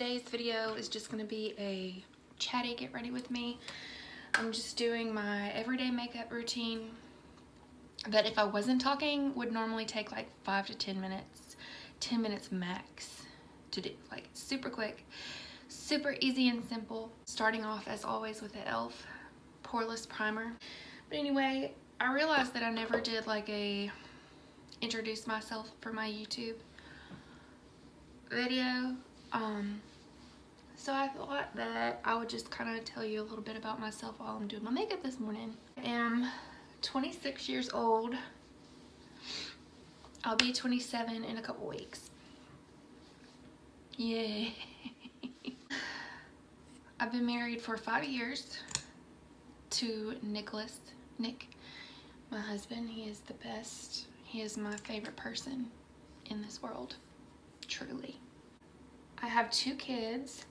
Today's video is just going to be a chatty get ready with me. I'm just doing my everyday makeup routine that, if I wasn't talking, would normally take like 5 to 10 minutes, 10 minutes max to do. Like super quick, super easy and simple. Starting off as always with the e.l.f. Poreless Primer. But anyway, I realized that I never did like a introduce myself for my YouTube video. So I thought that I would just kind of tell you a little bit about myself while I'm doing my makeup this morning. I am 26 years old. I'll be 27 in a couple weeks. Yay. I've been married for 5 years to Nick, my husband. He is the best. He is my favorite person in this world, truly. I have 2 kids.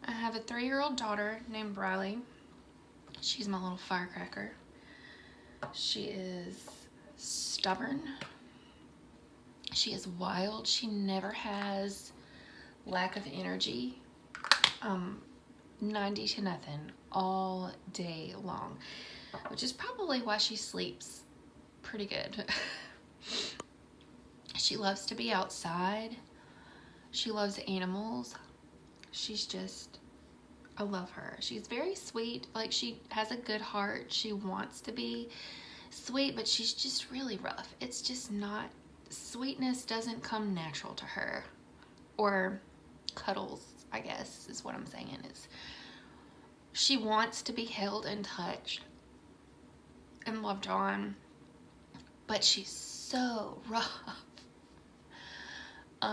I have a 3-year-old daughter named Riley. She's my little firecracker. She is stubborn. She is wild. She never has lack of energy. 90 to nothing all day long, which is probably why she sleeps pretty good. She loves to be outside. She loves animals. She's just, I love her. She's very sweet. Like, she has a good heart. She wants to be sweet, but she's just really rough. It's just not, sweetness doesn't come natural to her. Or cuddles, I guess, is what I'm saying. Is she wants to be held and touched and loved on, but she's so rough.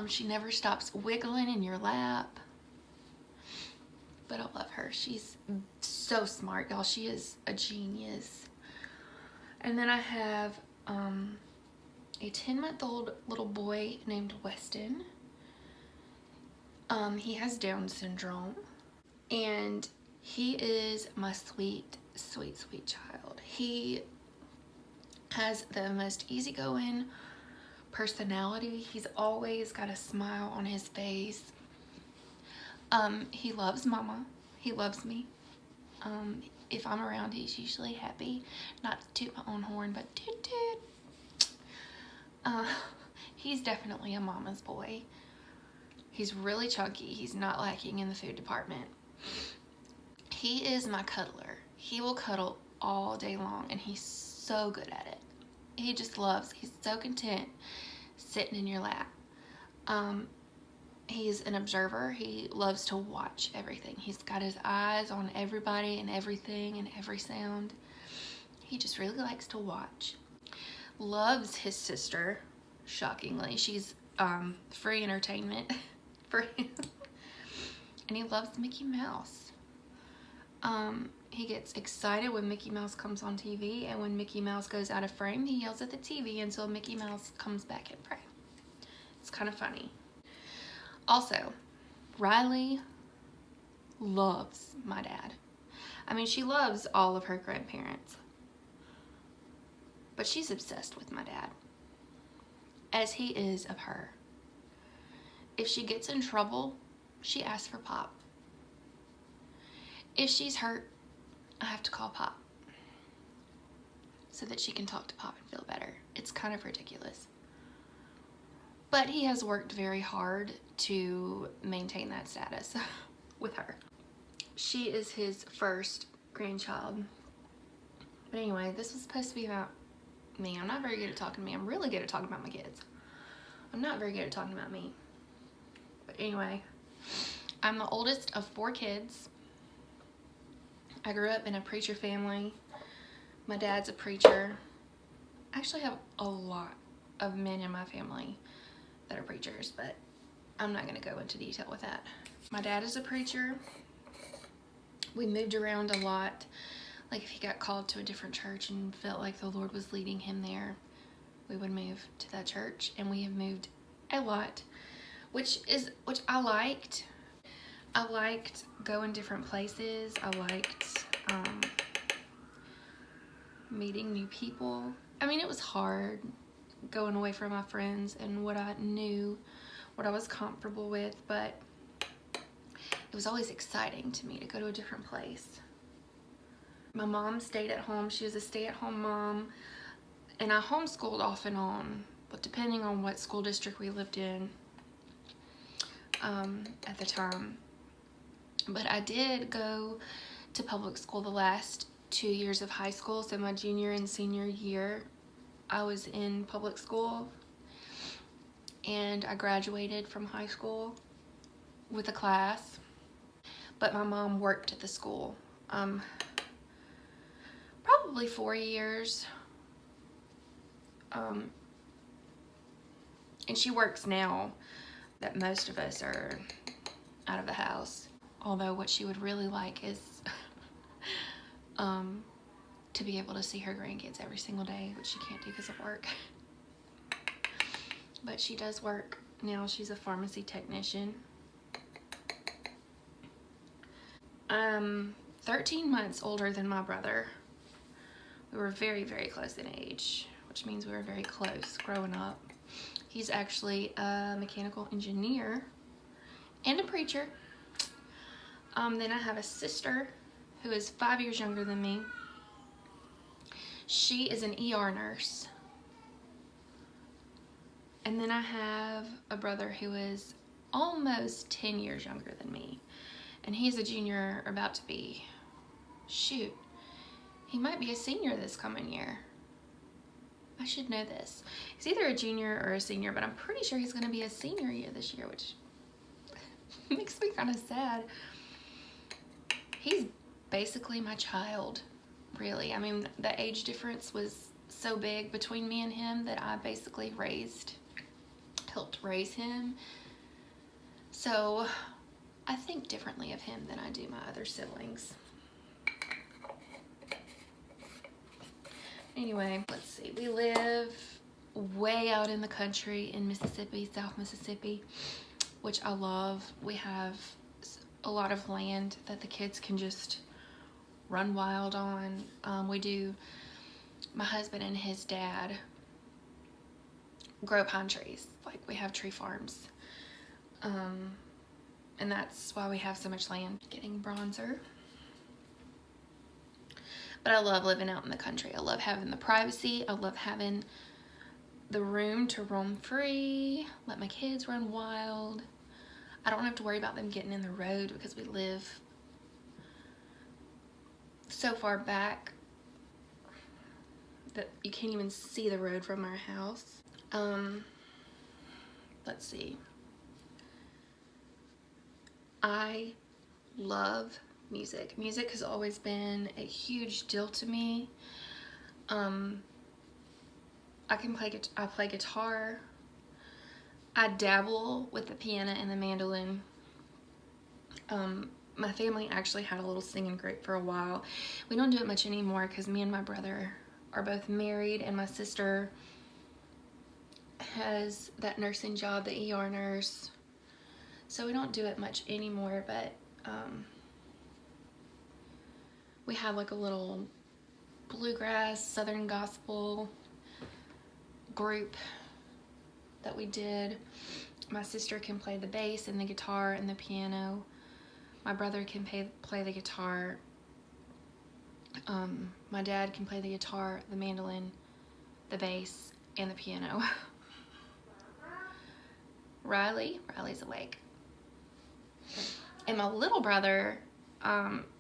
She never stops wiggling in your lap. But I love her. She's so smart, y'all. She is a genius. And then I have a 10-month-old little boy named Weston. He has Down syndrome. And he is my sweet, sweet, sweet child. He has the most easygoing personality. He's always got a smile on his face. He loves mama. He loves me. If I'm around, he's usually happy. Not to toot my own horn, but toot toot. He's definitely a mama's boy. He's really chunky. He's not lacking in the food department. He is my cuddler. He will cuddle all day long, and he's so good at it. He just loves, he's so content sitting in your lap. He's an observer. He loves to watch everything. He's got his eyes on everybody and everything and every sound. He just really likes to watch. Loves his sister, shockingly. She's free entertainment for him. And he loves Mickey Mouse. He gets excited when Mickey Mouse comes on TV, and when Mickey Mouse goes out of frame, he yells at the TV until Mickey Mouse comes back in frame. It's kind of funny. Also, Riley loves my dad. I mean, she loves all of her grandparents, but she's obsessed with my dad, as he is of her. If she gets in trouble, she asks for Pop. If she's hurt, I have to call Pop so that she can talk to Pop and feel better. It's kind of ridiculous. But he has worked very hard to maintain that status with her. She is his first grandchild. But anyway, this was supposed to be about me. I'm not very good at talking to me. I'm really good at talking about my kids. I'm not very good at talking about me. But anyway, I'm the oldest of 4 kids. I grew up in a preacher family. My dad's a preacher. I actually have a lot of men in my family that are preachers, but I'm not going to go into detail with that. My dad is a preacher. We moved around a lot. Like, if he got called to a different church and felt like the Lord was leading him there, we would move to that church. And we have moved a lot, which I liked. I liked going different places. I liked meeting new people. I mean, it was hard going away from my friends and what I knew what I was comfortable with, but it was always exciting to me to go to a different place. My mom stayed at home. She was a stay-at-home mom, and I homeschooled off and on, but depending on what school district we lived in at the time. But I did go to public school the last 2 years of high school, so my junior and senior year I was in public school, and I graduated from high school with a class, but my mom worked at the school probably 4 years, and she works now that most of us are out of the house, although what she would really like is to be able to see her grandkids every single day, which she can't do because of work. But she does work now. She's a pharmacy technician. I'm 13 months older than my brother. We were very, very close in age, which means we were very close growing up. He's actually a mechanical engineer and a preacher. Then I have a sister who is 5 years younger than me. She is an ER nurse. And then I have a brother who is almost 10 years younger than me. And he's a junior, about to be, shoot, he might be a senior this coming year. I should know this. He's either a junior or a senior, but I'm pretty sure he's gonna be a senior year this year, which makes me kind of sad. He's basically my child, really. I mean, the age difference was so big between me and him that I basically helped raise him. So I think differently of him than I do my other siblings. Anyway, let's see. We live way out in the country in Mississippi, South Mississippi, which I love. We have a lot of land that the kids can just run wild on. My husband and his dad grow pine trees. Like, we have tree farms. And that's why we have so much land. Getting bronzer. But I love living out in the country. I love having the privacy. I love having the room to roam free, let my kids run wild. I don't have to worry about them getting in the road because we live so far back that you can't even see the road from our house. Let's see. I love music. Music has always been a huge deal to me. I play guitar. I dabble with the piano and the mandolin. My family actually had a little singing group for a while. We don't do it much anymore because me and my brother are both married, and my sister has that nursing job, the ER nurse. So we don't do it much anymore, but we have like a little bluegrass, southern gospel group that we did. My sister can play the bass and the guitar and the piano. My brother can play the guitar. My dad can play the guitar, the mandolin, the bass, and the piano. Riley's awake. And my little brother,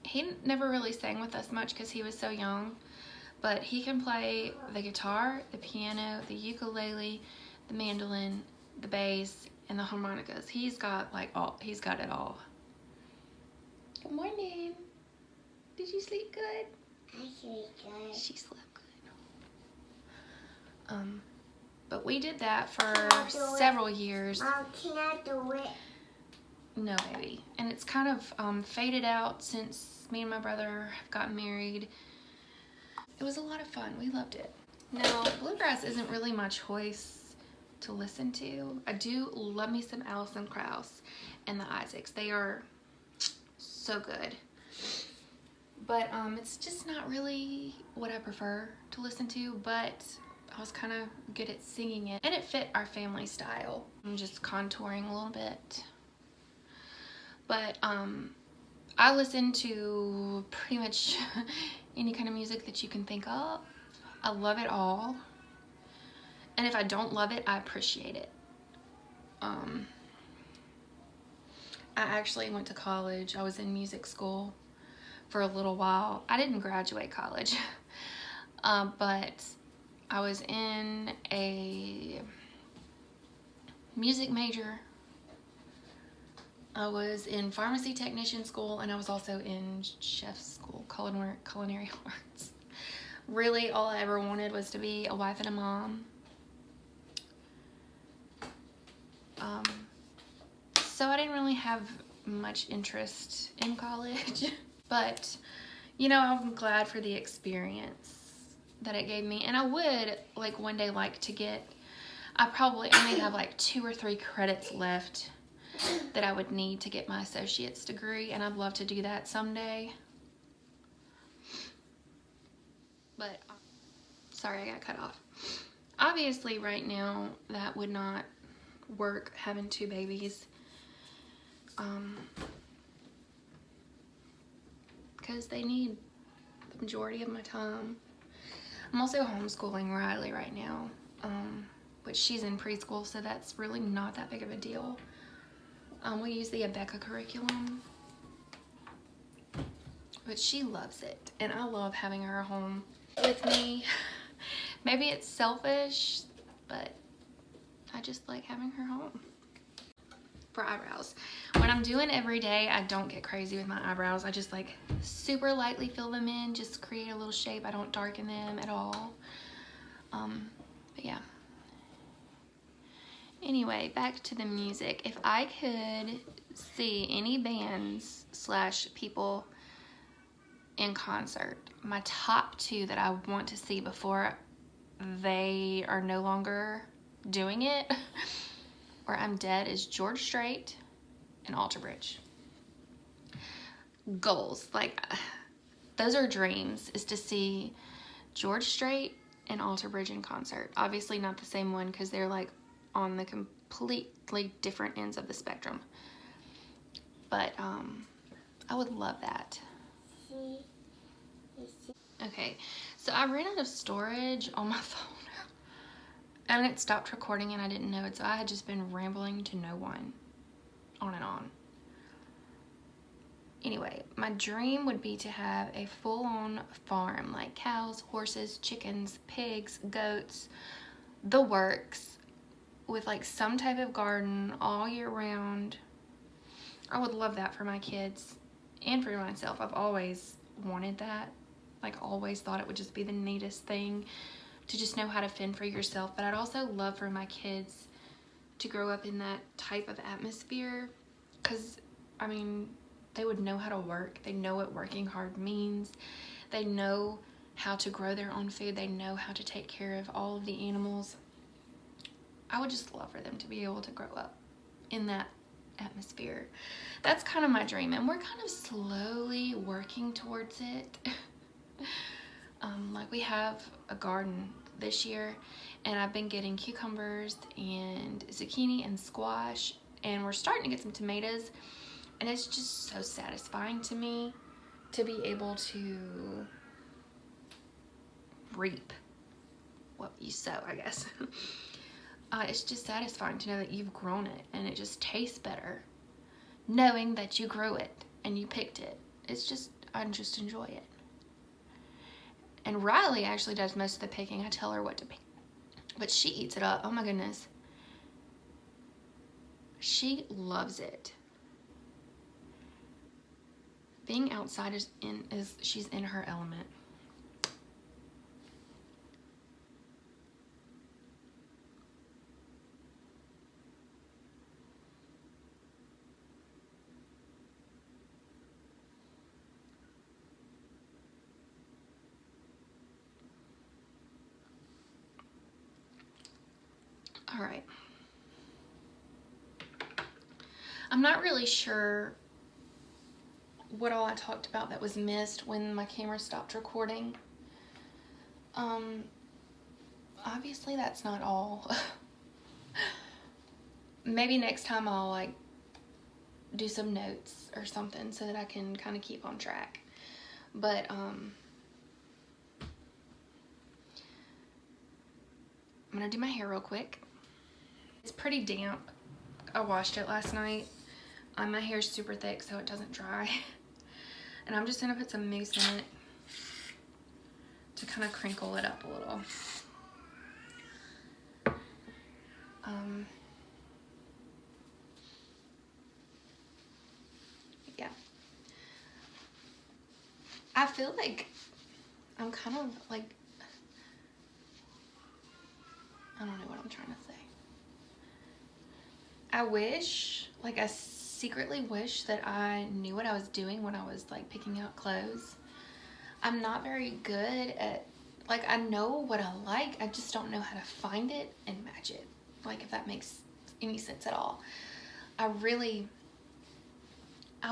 he never really sang with us much because he was so young, but he can play the guitar, the piano, the ukulele, the mandolin, the bass, and the harmonicas. He's got it all. Good morning. Did you sleep good? I sleep good. She slept good. But we did that for several years. Mom, can I do it? No, baby. And it's kind of faded out since me and my brother have gotten married. It was a lot of fun. We loved it. Now, bluegrass isn't really my choice to listen to. I do love me some Alison Krauss and the Isaacs. They are so good. But it's just not really what I prefer to listen to. But I was kind of good at singing it, and it fit our family style. I'm just contouring a little bit. But I listen to pretty much any kind of music that you can think of. I love it all. And if I don't love it, I appreciate it. I actually went to college. I was in music school for a little while. I didn't graduate college, but I was in a music major. I was in pharmacy technician school, and I was also in chef school, culinary arts. Really, all I ever wanted was to be a wife and a mom. So I didn't really have much interest in college, but you know, I'm glad for the experience that it gave me. And I would like one day like to get, I probably only have like 2 or 3 credits left that I would need to get my associate's degree, and I'd love to do that someday. But sorry, I got cut off. Obviously right now that would not work, having 2 babies, because they need the majority of my time. I'm also homeschooling Riley right now, but she's in preschool, so that's really not that big of a deal. We use the Abeka curriculum, but she loves it, and I love having her home with me. Maybe it's selfish, but I just like having her home. For eyebrows, when I'm doing every day, I don't get crazy with my eyebrows. I just like super lightly fill them in, just create a little shape. I don't darken them at all. But yeah. Anyway, back to the music. If I could see any bands / people in concert, my top 2 that I want to see before they are no longer doing it or I'm dead is George Strait and Alter Bridge. Goals, like those are dreams, is to see George Strait and Alter Bridge in concert. Obviously not the same one because they're like on the completely different ends of the spectrum. But I would love that. Okay, so I ran out of storage on my phone. And it stopped recording and I didn't know it, so I had just been rambling to no one, on and on. Anyway, my dream would be to have a full-on farm, like cows, horses, chickens, pigs, goats, the works, with like some type of garden all year round. I would love that for my kids and for myself. I've always wanted that, like always thought it would just be the neatest thing to just know how to fend for yourself. But I'd also love for my kids to grow up in that type of atmosphere, because I mean, they would know how to work. They know what working hard means. They know how to grow their own food. They know how to take care of all of the animals. I would just love for them to be able to grow up in that atmosphere. That's kind of my dream, and we're kind of slowly working towards it. Like we have a garden this year, and I've been getting cucumbers and zucchini and squash, and we're starting to get some tomatoes, and it's just so satisfying to me to be able to reap what you sow, I guess. It's just satisfying to know that you've grown it, and it just tastes better knowing that you grew it and you picked it. It's just, I just enjoy it. And Riley actually does most of the picking. I tell her what to pick, but she eats it up. Oh my goodness. She loves it. Being outside she's in her element. All right. I'm not really sure what all I talked about that was missed when my camera stopped recording. obviously that's not all. Maybe next time I'll like do some notes or something so that I can kind of keep on track. But I'm gonna do my hair real quick. It's pretty damp. I washed it last night. My hair's super thick so it doesn't dry. And I'm just gonna put some mousse in it to kind of crinkle it up a little. Yeah. I feel like I'm kind of like, I don't know what I'm trying to say. I wish, like I secretly wish that I knew what I was doing when I was like picking out clothes. I'm not very good at, like I know what I like, I just don't know how to find it and match it. Like if that makes any sense at all. I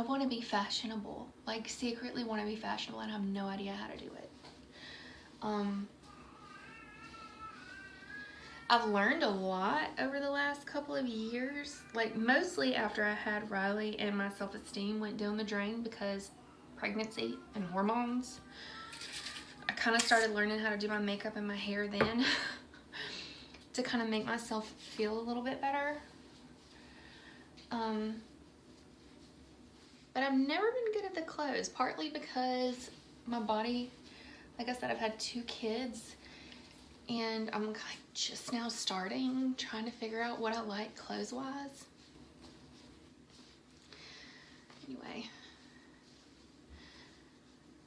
want to be fashionable, like secretly want to be fashionable and I have no idea how to do it. I've learned a lot over the last couple of years, like mostly after I had Riley and my self-esteem went down the drain because pregnancy and hormones. I kind of started learning how to do my makeup and my hair then to kind of make myself feel a little bit better. But I've never been good at the clothes, partly because my body, like I said, I've had 2 kids and I'm like just now trying to figure out what I like clothes-wise. Anyway,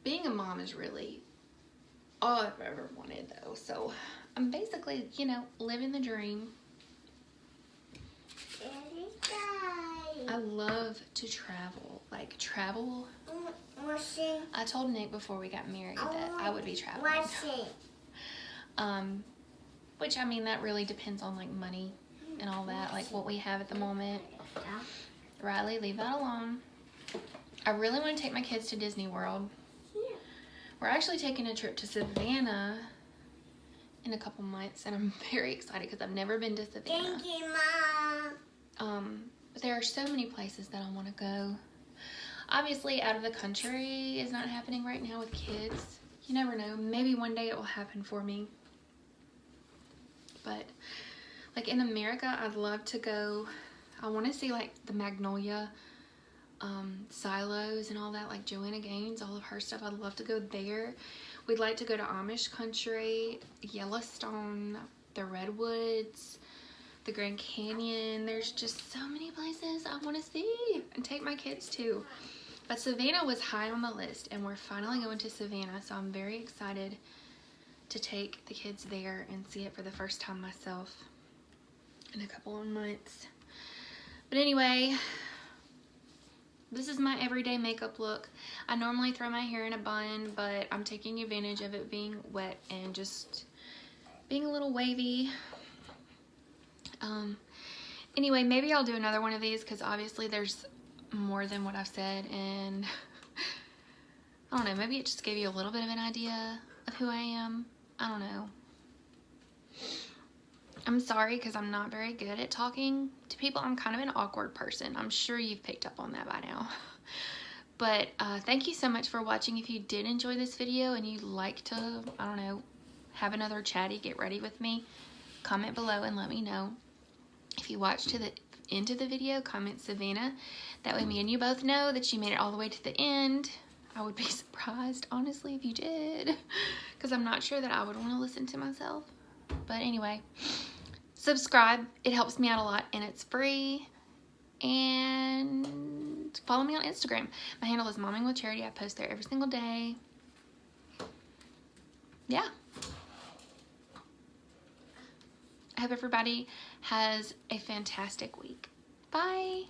being a mom is really all I've ever wanted though. So I'm basically, you know, living the dream. I love to travel, like travel. I told Nick before we got married that I would be traveling. Which I mean, that really depends on like money and all that, like what we have at the moment. Riley, leave that alone. I really want to take my kids to Disney World. We're actually taking a trip to Savannah in a couple months and I'm very excited because I've never been to Savannah. Thank you, Mom. But there are so many places that I want to go. Obviously, out of the country is not happening right now with kids. You never know. Maybe one day it will happen for me. But, like in America, I'd love to go. I want to see like the Magnolia silos and all that, like Joanna Gaines, all of her stuff. I'd love to go there. We'd like to go to Amish country, Yellowstone, the Redwoods, the Grand Canyon. There's just so many places I want to see and take my kids to. But Savannah was high on the list and we're finally going to Savannah, so I'm very excited to take the kids there and see it for the first time myself in a couple of months. But anyway, this is my everyday makeup look. I normally throw my hair in a bun, but I'm taking advantage of it being wet and just being a little wavy. Anyway, maybe I'll do another one of these because obviously there's more than what I've said, and I don't know, maybe it just gave you a little bit of an idea of who I am. I don't know. I'm sorry because I'm not very good at talking to people. I'm kind of an awkward person. I'm sure you've picked up on that by now. But thank you so much for watching. If you did enjoy this video and you'd like to, I don't know, have another chatty get ready with me, comment below and let me know. If you watched to the end of the video, comment Savannah. That way me and you both know that you made it all the way to the end. I would be surprised, honestly, if you did, because I'm not sure that I would want to listen to myself. But anyway, subscribe. It helps me out a lot and it's free. And follow me on Instagram. My handle is Momming with Charity. I post there every single day. Yeah. I hope everybody has a fantastic week. Bye.